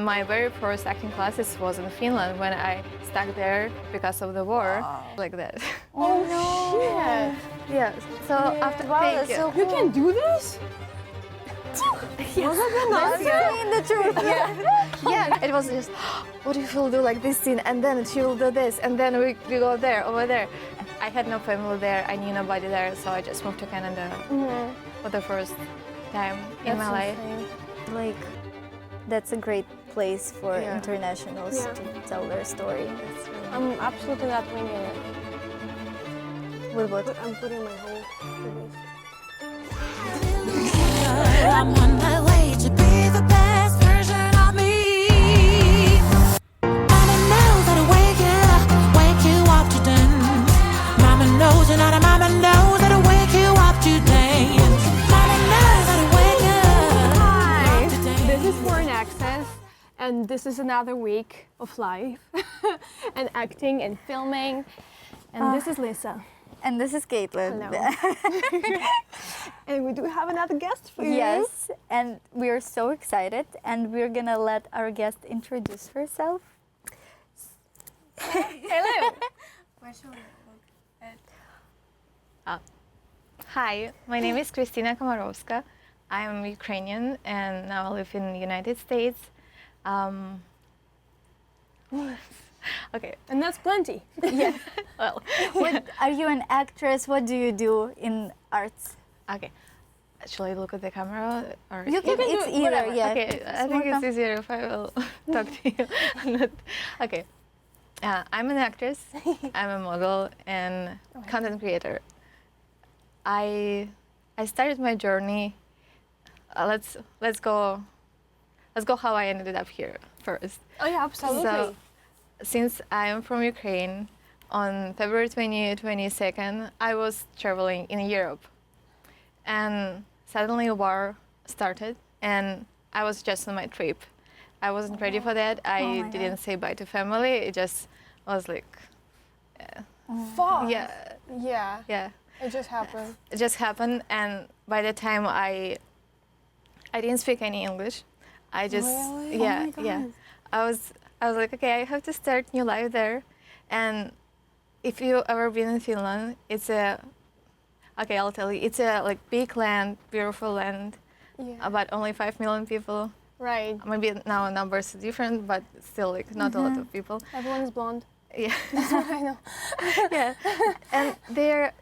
My very first acting classes was in Finland when I stuck there because of the war, like that. Oh no! Shit. Yeah. So after Wow, that's so cool. You can do this? Yes. That's the truth. Yeah. It was just, what if we'll do like this scene, and then she will do this, and then we go there, over there. I had no family there. I knew nobody there, so I just moved to Canada for the first time in my life. Like, that's a great place for internationals to tell their story. I'm absolutely not winging it. With what? I'm putting my whole release. I'm on my way to be the best version of me. Mama knows how to wake you up to dance. Mama knows and other mama knows how to wake you up to dance. Mama knows how to wake up. Hi, this is Foreign Access, and this is another week of life and acting and filming. And this is Lisa. And this is Caitlin. Hello. And we do have another guest for you. Yes, and we are so excited, and we're gonna let our guest introduce herself. Hello. Hi, my name is Khrystyna. I am Ukrainian and now I live in the United States. Okay. And that's plenty. Yeah. Well. What, are you an actress? What do you do in arts? Okay. Shall I look at the camera? Or You can, it's do either, whatever. yeah. Okay, I think it's easier if I will talk to you. Not, okay. I'm an actress, I'm a model and content creator. I started my journey. Let's go how I ended up here first. Oh yeah, absolutely. So, since I am from Ukraine, on February 22nd, I was traveling in Europe. And suddenly a war started, and I was just on my trip. I wasn't ready for that. I didn't say bye to family. It just was like... Fuck. Yeah. Yeah. Yeah. It just happened. It just happened, and by the time I didn't speak any English. I just... Really? Yeah, Oh my yeah. God. I was like, okay, I have to start new life there. And if you've ever been in Finland, it's a, okay, I'll tell you, it's a like big land, beautiful land, about only 5 million people. Right. Maybe now numbers are different, but still like not a lot of people. Everyone is blonde. Yeah. That's what I know. Yeah. And they're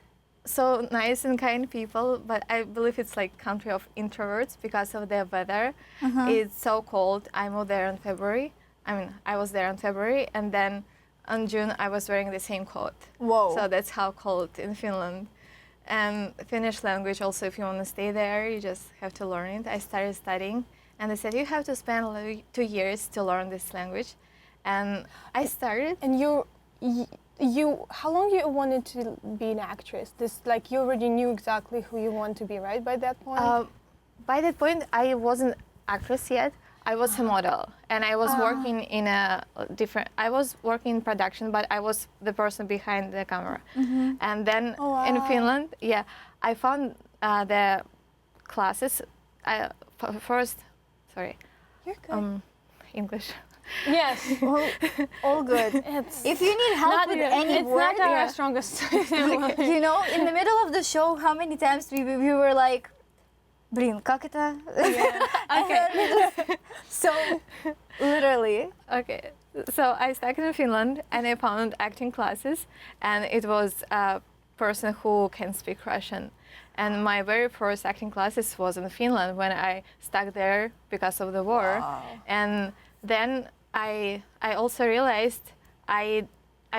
so nice and kind people, but I believe it's like country of introverts because of the weather. It's so cold. I moved there in February. I was there in February, and then in June I was wearing the same coat. Whoa. So that's how cold in Finland. And Finnish language also, if you want to stay there, you just have to learn it. I started studying, and they said you have to spend like 2 years to learn this language. And I started. And how long you wanted to be an actress? This, like, you already knew exactly who you want to be, right, by that point? By that point, I wasn't actress yet. I was a model, and I was working in a different. I was working in production, but I was the person behind the camera. And then in Finland, I found the classes. First, sorry, You're good. English. Yes. All good. If you need help with any word, it's not our strongest. you know, in the middle of the show, how many times we were like, "Блин, как это?" Okay. So, literally. Okay. So I stuck in Finland, and I found acting classes, and it was a person who can speak Russian. And my very first acting classes was in Finland when I stuck there because of the war. And then I also realized I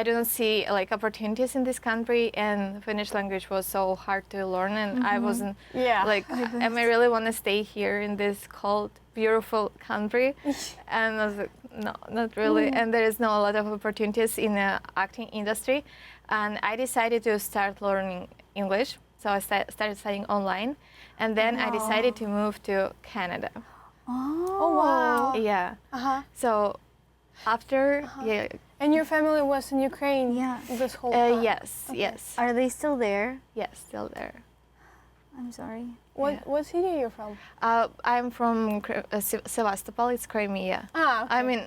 don't see like opportunities in this country, and Finnish language was so hard to learn, and I wasn't like, am I really want to stay here in this cold, beautiful country? And I was like, no, not really. And there is no a lot of opportunities in the acting industry, and I decided to start learning English. So I started studying online, and then I decided to move to Canada. Oh wow. Yeah. So after And your family was in Ukraine this whole time? yes, yes. Are they still there? Yes, still there. I'm sorry. What city are you from? I'm from Sevastopol. It's Crimea. Ah, okay. I mean,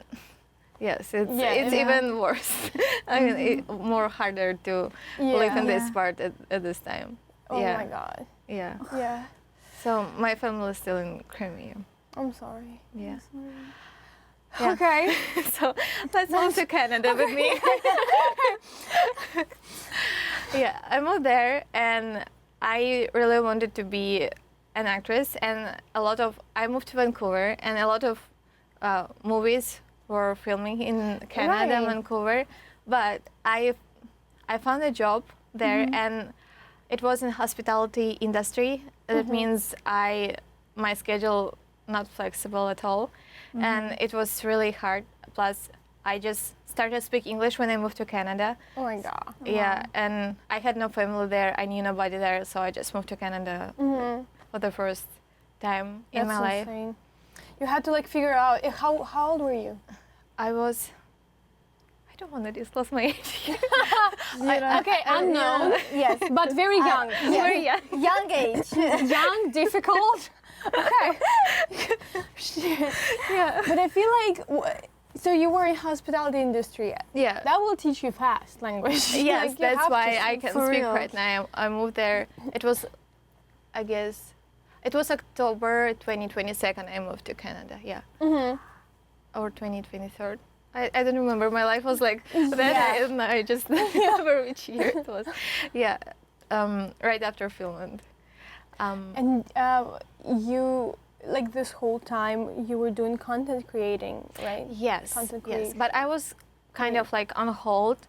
yes, it's Yeah. even worse. I mean, more harder to live in this Yeah. part at this time. Oh yeah. my God. Yeah. Yeah. So my family is still in Crimea. I'm sorry. Yeah. Yeah. Okay. So let's move to Canada with me. Yeah, I moved there and I really wanted to be an actress, and I moved to Vancouver, and a lot of movies were filming in Canada, Right. Vancouver, but I found a job there, and it was in hospitality industry. That means my schedule not flexible at all, and it was really hard. Plus, I just started to speak English when I moved to Canada. Oh my God. Yeah, and I had no family there. I knew nobody there, so I just moved to Canada for the first time in my life. Insane. You had to like figure out how old were you? I don't want to disclose my age here. Okay, unknown. Yes. But very young. Very young. Young age. Young, difficult. Okay. Shit. Yeah. But I feel like so you were in hospitality industry. Yeah. That will teach you fast language. Yes, Like, you that's have why to. I can For speak real. right now. I moved there. It was, I guess, it was October 2022 I moved to Canada. Yeah. Or 2023. I don't remember. My life was like that. And I just remember which year it was. Yeah. Right after Finland. And you like this whole time you were doing content creating, right? Yes, Content yes. creation. But I was kind of like on hold,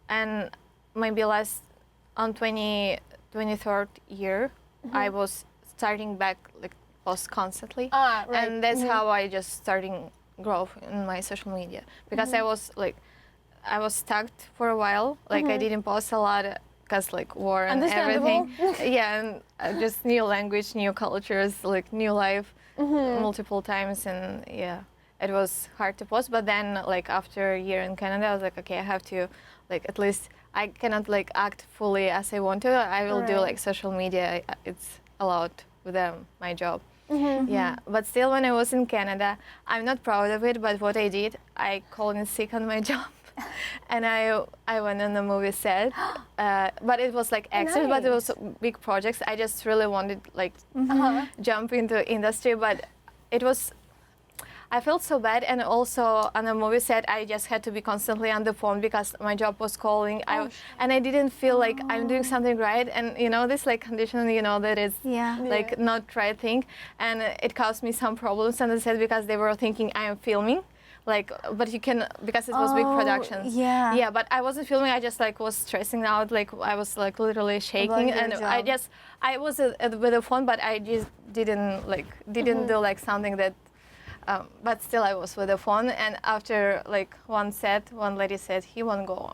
and maybe on 23rd year, I was starting back like post constantly, Ah, right. and that's how I just starting growth in my social media, because I was stuck for a while. Like I didn't post a lot because like war and Understandable. everything. Yeah, and just new language, new cultures, like new life multiple times, and yeah, it was hard to post. But then like after a year in Canada, I was like, okay, I have to like at least I cannot like act fully as I want to. I will do Right. like social media. It's allowed with my job. Yeah, but still, when I was in Canada, I'm not proud of it. But what I did, I called in sick on my job, and I went on the movie set. But it was like extras, but it was big projects. I just really wanted like jump into industry, but it was. I felt so bad, and also on the movie set, I just had to be constantly on the phone because my job was calling. And I didn't feel like I'm doing something right, and you know this like condition, you know that is like not right thing, and it caused me some problems on the set because they were thinking I am filming, like, but you can because it was big productions. Yeah, but I wasn't filming. I just like was stressing out, like I was like literally shaking, and I was with the phone, but I just didn't do like something that. But still, I was with the phone, and after like one set, one lady said he won't go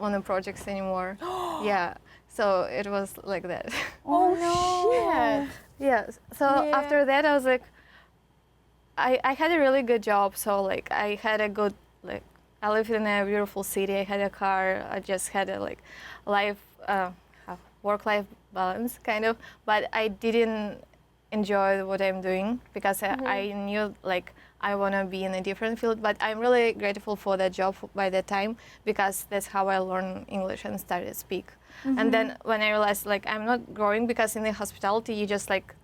on the projects anymore. Yeah, so it was like that. Oh shit. Yeah. So after that, I was like, I had a really good job. So like I had a good I lived in a beautiful city. I had a car. I just had a like life, work-life balance kind of. But I didn't enjoy what I'm doing because I knew like I want to be in a different field, but I'm really grateful for that job by that time because that's how I learned English and started to speak. And then when I realized like I'm not growing because in the hospitality you just like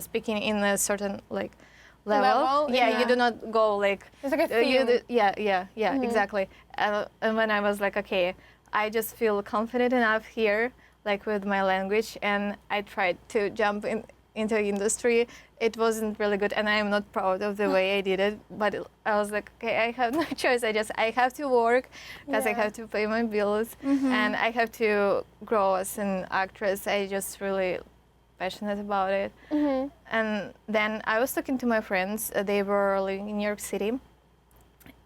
speaking in a certain like level. Yeah, you do not go like It's like a theme. Exactly. And when I was like, okay, I just feel confident enough here like with my language, and I tried to jump into industry. It wasn't really good, and I'm not proud of the way I did it, but I was like, okay, I have no choice. I have to work because I have to pay my bills, and I have to grow as an actress. I just really passionate about it. And then I was talking to my friends. They were living in New York City,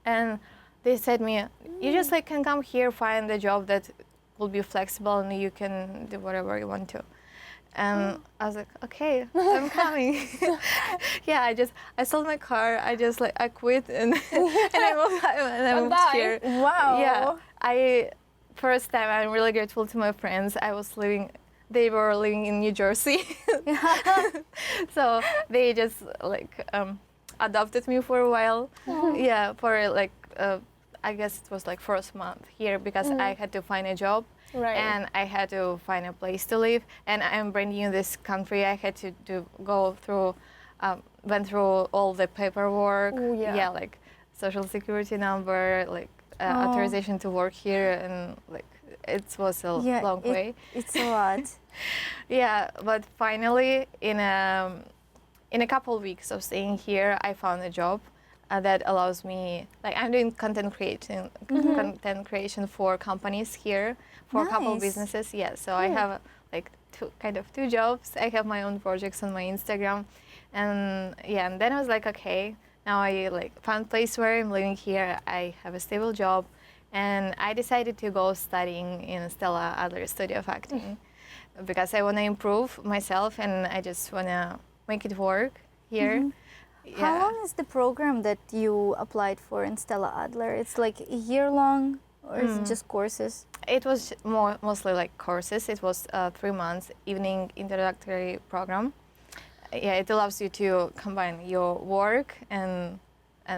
and they said me, you just like can come here, find a job that will be flexible, and you can do whatever you want to. And I was like, okay, I'm coming. Yeah, I sold my car. I quit and I moved here. Wow. Yeah, first time I'm really grateful to my friends. I was living they were living in New Jersey. So they just like adopted me for a while. Yeah, for like I guess it was like first month here because I had to find a job. Right. And I had to find a place to live. And I'm brand new in this country. I had to went through all the paperwork. Ooh, yeah. Like social security number, like authorization to work here, and like it was a long way. It's a lot. Yeah, but finally, in a couple weeks of staying here, I found a job that allows me, like, I'm doing content creation for companies here, for a couple businesses. Yeah, so I have like two jobs. I have my own projects on my Instagram, and and then I was like, okay, now I like found a place where I'm living here. I have a stable job, and I decided to go studying in Stella Adler Studio of Acting because I want to improve myself and I just want to make it work here. Yeah. How long is the program that you applied for in Stella Adler? It's like a year long, or is it just courses? It was mostly like courses. It was 3 months evening introductory program. Yeah, it allows you to combine your work and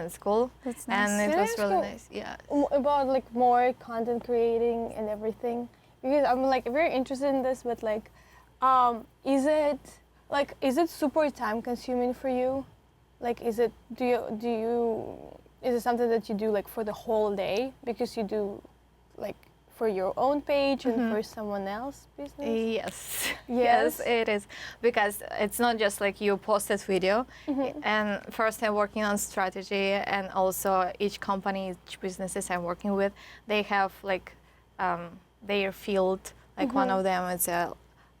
school. That's nice. And it Can I was ask really you nice. Yeah. About like more content creating and everything, because I'm like very interested in this, but like is it super time consuming for you? Like, is it is it something that you do like for the whole day because you do like for your own page and for someone else's business? Yes. Yes, it is, because it's not just like you posted video. And first I'm working on strategy, and also each company, each businesses I'm working with, they have like their field. Like one of them is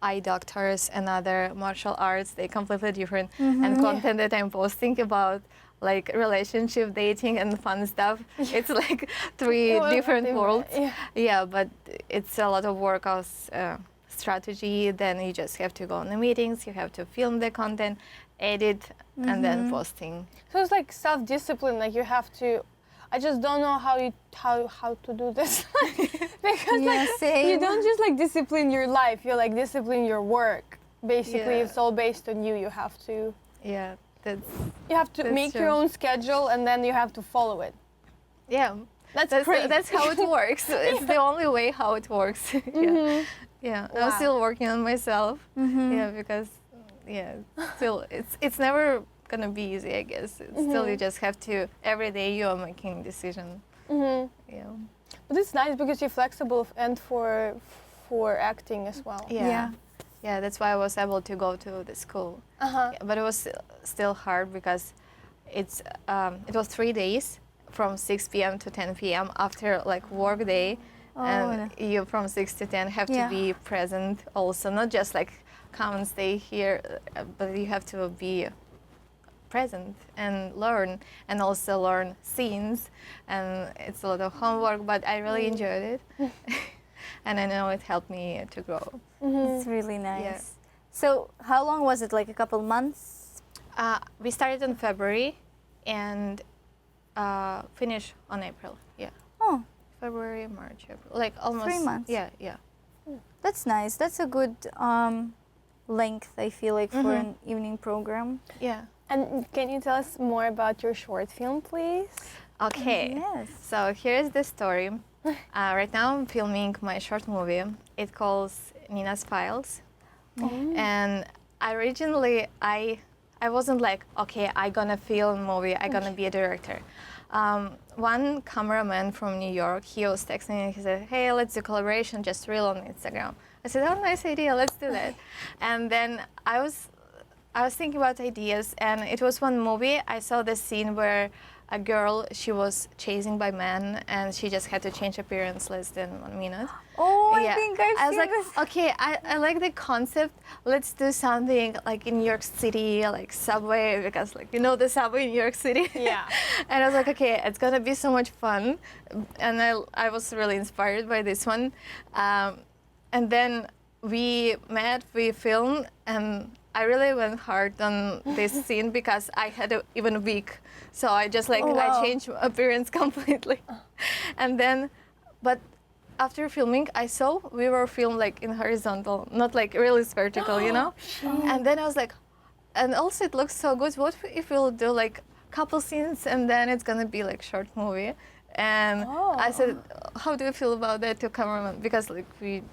eye doctors, another martial arts. They completely different, and content that I'm posting about like relationship, dating, and fun stuff. It's like three different worlds. Yeah, but it's a lot of work of strategy. Then you just have to go on the meetings. You have to film the content, edit, and then posting. So it's like self-discipline. Like you have to. I just don't know how to do this because you don't just like discipline your life. You like discipline your work. Basically, it's all based on you. You have to. Yeah. You have to make your own schedule, and then you have to follow it. Yeah, that's crazy. That's how it works. It's the only way how it works. Yeah. Wow. I'm still working on myself. Yeah, because still it's never gonna be easy, I guess. Still, you just have to every day you are making decision. Yeah. But it's nice because you're flexible and for acting as well. Yeah, that's why I was able to go to the school. Yeah, but it was still hard because it was 3 days from 6 p.m. to 10 p.m. after like work day, and you from 6 to 10 have to be present also, not just like come and stay here, but you have to be present and learn, and also learn scenes, and it's a lot of homework, but I really enjoyed it. And I know it helped me to grow. It's really nice. Yeah. So how long was it? Like a couple months? We started in February and finished on April. Yeah. Oh. February, March, April. Like almost 3 months. Yeah. That's nice. That's a good length, I feel like, for an evening program. Yeah. And can you tell us more about your short film, please? Okay. Yes. So here's the story. Right now I'm filming my short movie. It calls Nina's Files. And originally I wasn't like, okay, I gonna film movie, I gonna be a director. One cameraman from New York, he was texting me and he said, hey, let's do collaboration, just reel on Instagram. I said, oh, nice idea, let's do that. And then I was thinking about ideas, and it was one movie. I saw this scene where a girl, she was chasing by men, and she just had to change appearance less than 1 minute. Oh, I think I've I was seen like, this. okay, I like the concept. Let's do something like in New York City, like subway, because like you know the subway in New York City. Yeah. And I was like, okay, it's gonna be so much fun, and I was really inspired by this one. And then we met, we filmed, and I really went hard on this scene because I had even a week. So I just like, I changed appearance completely. And then, but after filming, I saw we were filmed like in horizontal, not like really vertical, you know. And then I was like, and also it looks so good. What if we'll do like couple scenes and then it's gonna be like short movie? And I said, how do you feel about that to cameraman? Because like we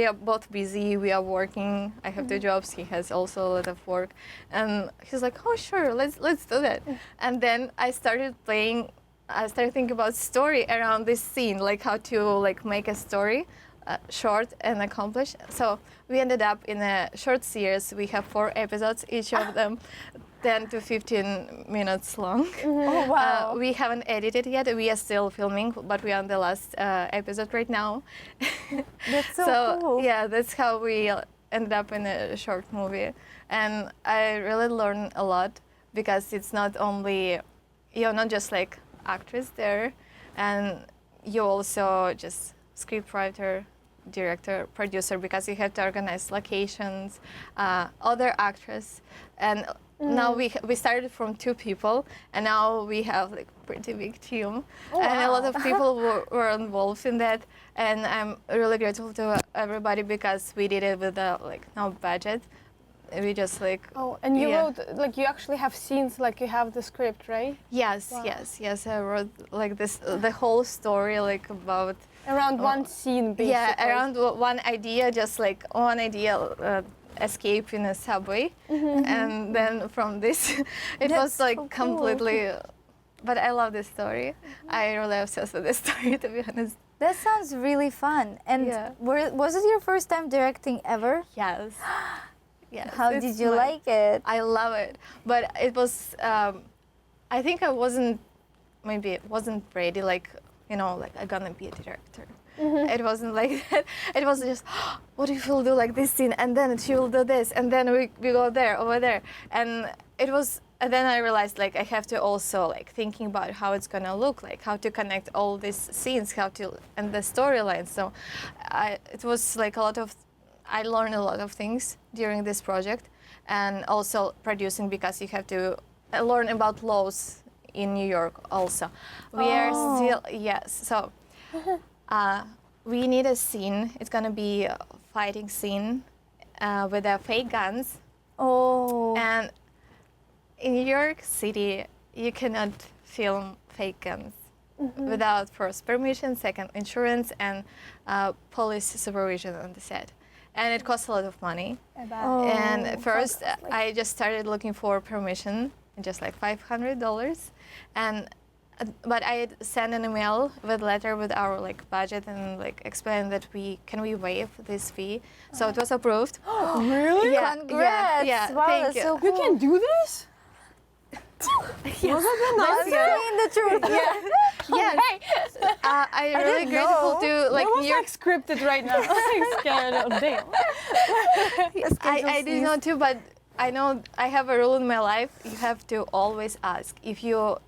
are both busy, we are working. I have 2 jobs, he has also a lot of work. And he's like, oh sure, let's do that. And then I started thinking about story around this scene, like how to like make a story short and accomplished. So we ended up in a short series. We have 4 episodes, each of them 10 to 15 minutes long. Oh, wow. We haven't edited yet. We are still filming, but we are on the last episode right now. That's so cool. Yeah, that's how we ended up in a short movie. And I really learned a lot because it's not only, you're not just like actress there, and you also just scriptwriter, director, producer, because you have to organize locations, other actors, and now we started from 2 people, and now we have like pretty big team, and a lot of people were involved in that, and I'm really grateful to everybody because we did it with like no budget. We just like and you wrote, like you actually have scenes, like you have the script, right? Yes. I wrote like this the whole story like about around one scene, basically. Yeah, around one idea, just like one idea, escape in a subway, and then from this, it was like so completely. But I love this story. I really obsessed with this story, to be honest. That sounds really fun. And was it your first time directing ever? Yes. Yes. How did you like it? I love it, but it was. I think I wasn't ready. Like like I'm gonna be a director. It wasn't like that. It was just, what if we'll do like this scene, and then she will do this, and then we go there, over there, and it was. And then I realized like I have to also like thinking about how it's gonna look like, how to connect all these scenes, and the storyline. So, it was like I learned a lot of things during this project, and also producing, because you have to learn about laws in New York also. We are still, so we need a scene. It's gonna be a fighting scene with fake guns. And in New York City, you cannot film fake guns without first permission, second insurance, and police supervision on the set. And it costs a lot of money. And first, I just started looking for permission, just like $500. But I sent an email with letter with our like budget and like explained that we waive this fee. So it was approved. Really? Yeah, congrats! Yeah, wow, thank that's you. so cool. You can do this? Yes. I'm saying the truth. I'm really didn't grateful know. to like That was New York. like scripted right now. I'm scared of damn. I didn't know too, but I know I have a rule in my life. You have to always ask. If you are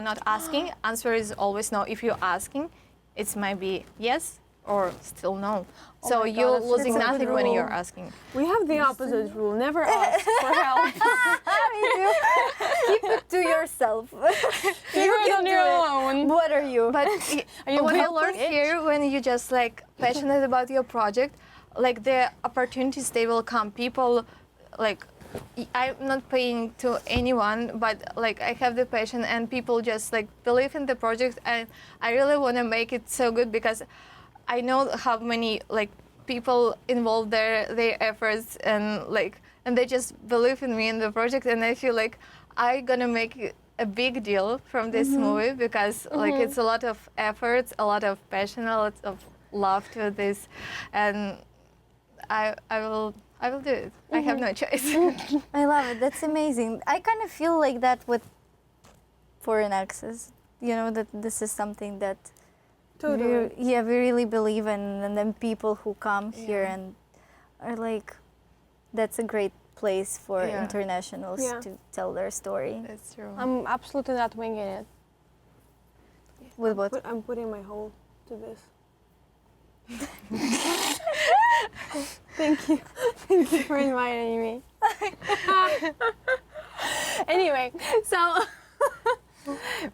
not asking, answer is always no. If you're asking, it might be yes or still no. Oh So my God, you're that's losing such a good nothing when rule. you're asking. We have the opposite rule. Never ask for help. Keep it to yourself. You're can on do your it. own. What are you? But you what I helping learned it? here, when you just like passionate about your project, like the opportunities, they will come. People like, I'm not paying to anyone, but like I have the passion, and people just like believe in the project, and I really want to make it so good because I know how many like people involve their efforts, and they just believe in me in the project, and I feel like I'm gonna make a big deal from this movie because like it's a lot of effort, a lot of passion, a lot of love to this, and I will do it. I have no choice. I love it. That's amazing. I kind of feel like that with foreign access. That this is something that Totally. we really believe in, and then people who come here and are like, that's a great place for internationals to tell their story. That's true. I'm absolutely not winging it. With what? I'm putting my whole to this. Thank you. Thank you for inviting me. Anyway, so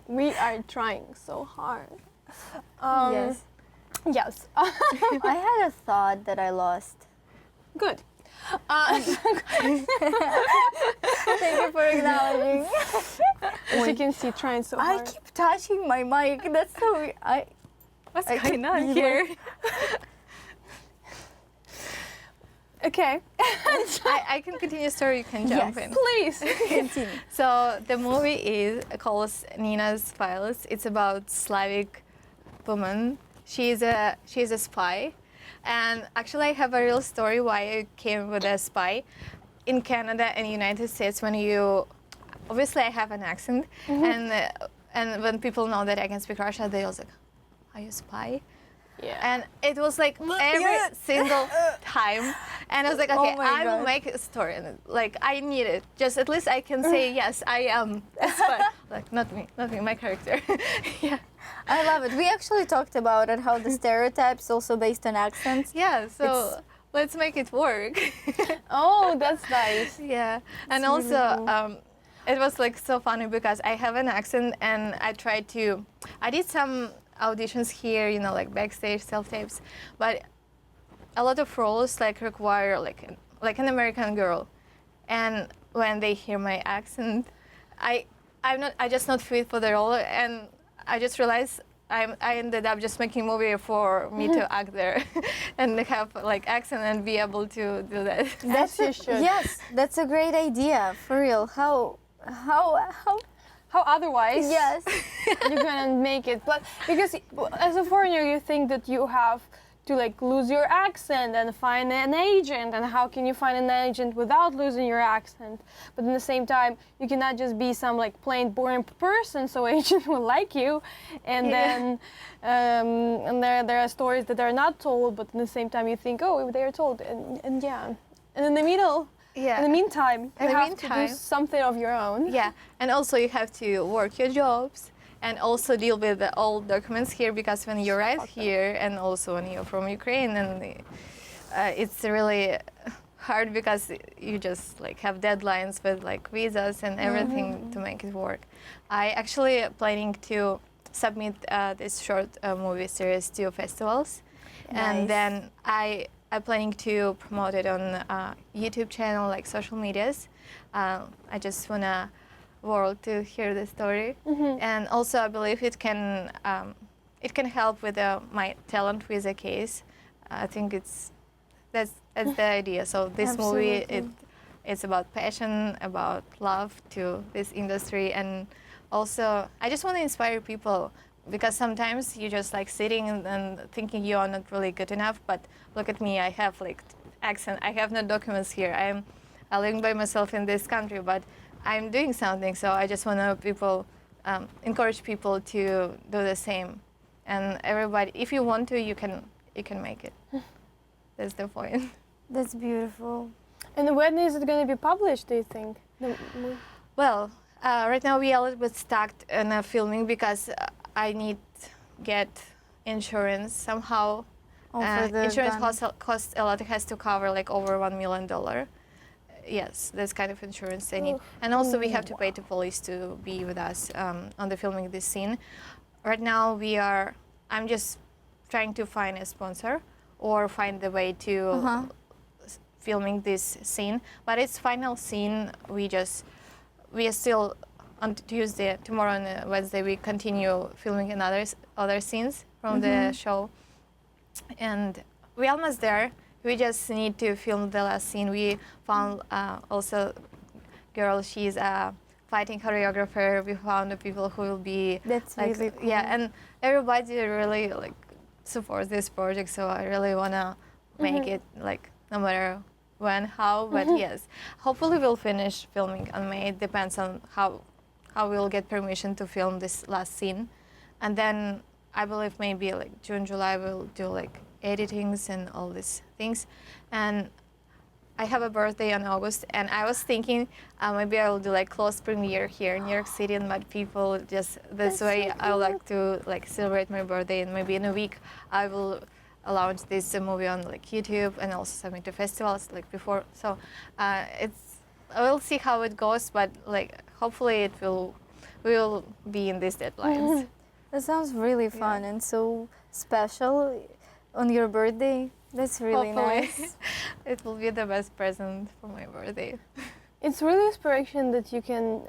we are trying so hard Yes. Yes. I had a thought that I lost. Good. Thank you for acknowledging. As you can see, trying so I hard. keep touching my mic. That's so weird. What's I going keep on being here? Okay. I can continue story, you can jump Yes. in. Please. Continue. So the movie is called Nina's Files. It's about Slavic woman. She's a spy, and actually I have a real story why I came with a spy. In Canada and United States, when you obviously I have an accent, and when people know that I can speak Russian, they also like, "Are you a spy?" Yeah. And it was like every single time. And I was like, okay, my I will God. make a story. And like, I need it. Just at least I can say, yes, I am a spy. Like, not me, my character. Yeah. I love it. We actually talked about it, how the stereotypes also based on accents. Yeah, so It's- let's make it work. Oh, that's nice. Yeah. And That's also, really cool. it was like so funny because I have an accent and I did some auditions here, you know, like backstage self-tapes, but a lot of roles like require like an American girl, and when they hear my accent, I just not fit for the role, and I just realized I ended up just making a movie for me to act there and have like accent and be able to do that. As you should. Yes, that's a great idea. For real. How How otherwise? yes. You're gonna make it. But because as a foreigner, you think that you have to like lose your accent and find an agent, and how can you find an agent without losing your accent? But at the same time, you cannot just be some like plain boring person, so agent will like you. And then and there are stories that are not told, but at the same time you think, oh, they are told, and yeah. And in the middle, Yeah. in the meantime, you In the have to meantime- do something of your own. Yeah, and also you have to work your jobs and also deal with the old documents here, because when you arrive here and also when you're from Ukraine, and it's really hard because you just like have deadlines with like visas and everything to make it work. I actually planning to submit this short movie series to festivals, and Nice. then I'm planning to promote it on YouTube channel, like social medias. I just wanna world to hear the story, and also I believe it can help with my talent visa case. I think that's the idea. So this movie Absolutely. it's about passion, about love to this industry, and also I just want to inspire people, because sometimes you just like sitting and thinking you are not really good enough. But look at me, I have like accent, I have no documents here. I'm living by myself in this country, but I'm doing something. So I just want to encourage people to do the same. And everybody, if you want to, you can make it. That's the point. That's beautiful. And when is it going to be published, do you think? Well, right now we are a little bit stuck in filming because I need get insurance somehow. For the Insurance gun. costs a lot. It has to cover like over $1 million. Yes, that's kind of insurance they need. And also we have to pay the police to be with us on the filming this scene. Right now I'm just trying to find a sponsor or find the way to filming this scene. But it's final scene. We are still on Tuesday, tomorrow and Wednesday we continue filming other scenes from the show. And we're almost there. We just need to film the last scene. We found also girl, she's a fighting choreographer. We found the people who will be That's like, really cool. yeah, and everybody really like supports this project. So I really wanna make it like no matter when, how, but yes, hopefully we'll finish filming on May. It depends on how we'll get permission to film this last scene, and then I believe maybe like June, July we'll do like editings and all these things. And I have a birthday in August, and I was thinking maybe I will do like close premiere here in New York City and let people just this way. I would like to like celebrate my birthday, and maybe in a week I will launch this movie on like YouTube and also submit to festivals like before. So we'll see how it goes, but like hopefully we will be in these deadlines. That sounds really fun and so special on your birthday. That's really Hopefully. nice. It will be the best present for my birthday. It's really inspiration that you can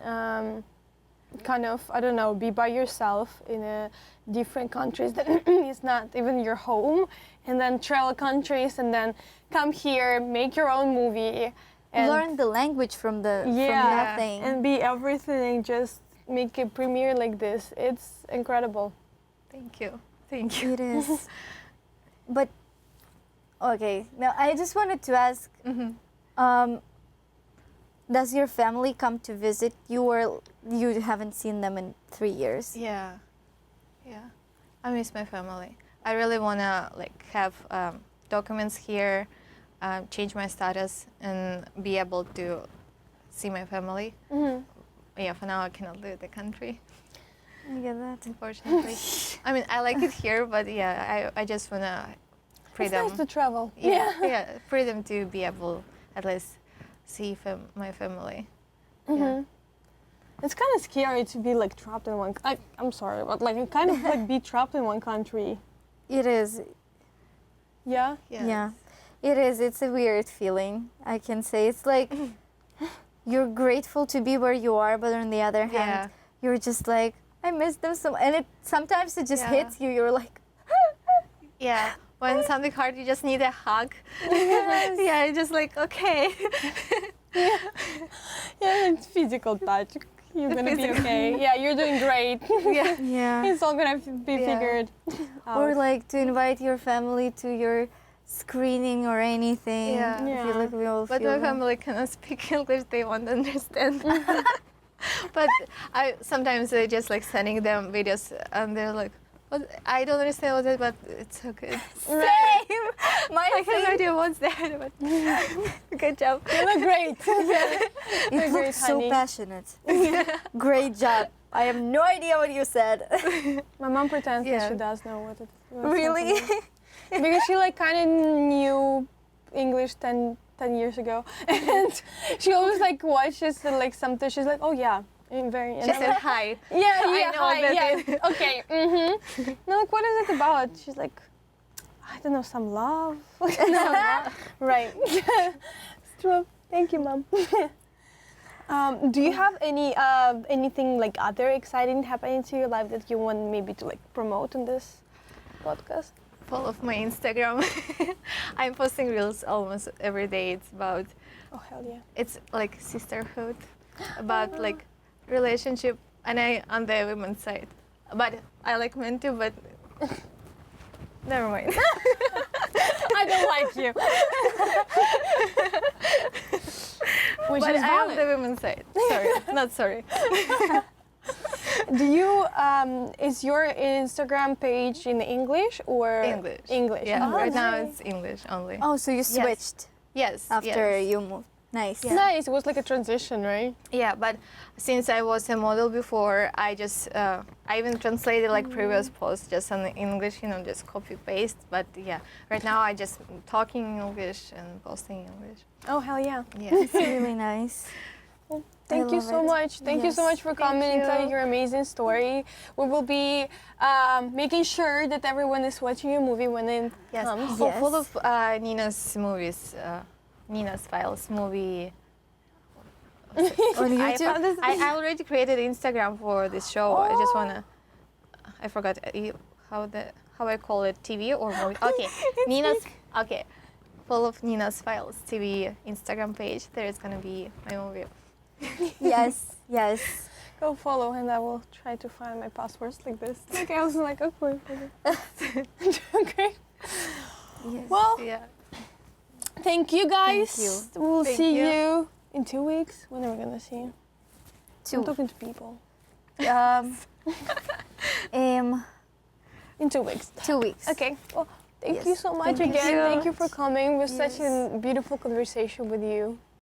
kind of, I don't know, be by yourself in a different countries that is not even your home, and then travel countries and then come here, make your own movie. And Learn the language from from nothing. and be everything, just make a premiere like this. It's incredible. Thank you. Thank you. It is. But okay, now I just wanted to ask, does your family come to visit you, or you haven't seen them in 3 years? Yeah. I miss my family. I really wanna have documents here, change my status, and be able to see my family. Yeah, for now I cannot leave the country, I get that. unfortunately. I mean, I like it here, but yeah, I just wanna freedom. It's nice to travel. Yeah, freedom to be able at least see my family. Yeah. It's kind of scary to be trapped in one. I'm sorry, but kind of be trapped in one country. It is. Yeah. Yes. Yeah, it is. It's a weird feeling, I can say. It's like you're grateful to be where you are, but on the other hand, you're just like, I miss them so. And sometimes it just hits you. You're like, Yeah. When something hard, you just need a hug. Yeah, you're just like, okay. Yeah, it's physical touch. You're gonna be okay. Yeah, you're doing great. Yeah. yeah. It's all gonna be figured out. Or to invite your family to your screening or anything. Yeah. I feel like we all But feel my that. family cannot speak English. They won't understand. But sometimes I just sending them videos, and they're like, "What? I don't understand what it, but it's so good." Same. My I have no idea what's that, but good job. You look great. It great, looks so honey. passionate. Great job. I have no idea what you said. My mom pretends that Yeah. she does know what Really? because she kind of knew English 10 years ago, and she always watches something. She's like, oh yeah, very. She said hi. Yeah, I yeah, know hi, that yeah. Okay. No, what is it about? She's like, I don't know, some love. Right. It's true. Thank you, Mom. Do you have anything other exciting happening to your life that you want maybe to promote in this podcast? Follow my Instagram. I'm posting reels almost every day. It's about, Oh hell yeah. it's sisterhood, about relationship, and I on the women's side. But I like men too, but never mind. I don't like you. Which But is I am valid. the women's side. Sorry, not sorry. Do you is your Instagram page in English or English. English. Yeah, Oh, right now nice. it's English only. Oh, so you switched Yes. after yes. you moved. Nice. Nice. It was a transition, right? Yeah, but since I was a model before, I just I even translated previous posts just in English, just copy paste. But yeah, right now I just talking English and posting English. Oh hell yeah. Yeah. It's really nice. Thank you love so it. much. Thank you so Yes. much for coming and you. telling your amazing story. We will be making sure that everyone is watching your movie when it Yes. comes. Yes. Full of Nina's movies, Nina's Files movie. On I, YouTube? found this, I already created Instagram for this show. I just wanna. I forgot how I call it, TV or movie. Okay, Nina's. Okay, full of Nina's Files TV Instagram page. There is gonna be my movie. Yes, yes. Go follow and I will try to find my passwords like this. Okay, I was like, okay. Okay. Yes. Well, Yeah. thank you guys. Thank you. We'll Thank see you. you in 2 weeks. When are we gonna see you? I'm 2. talking to people. In 2 weeks. 2 weeks. Okay. Well, thank Yes. you so much Thank again. you. Thank you for coming. It was such Yes. a beautiful conversation with you.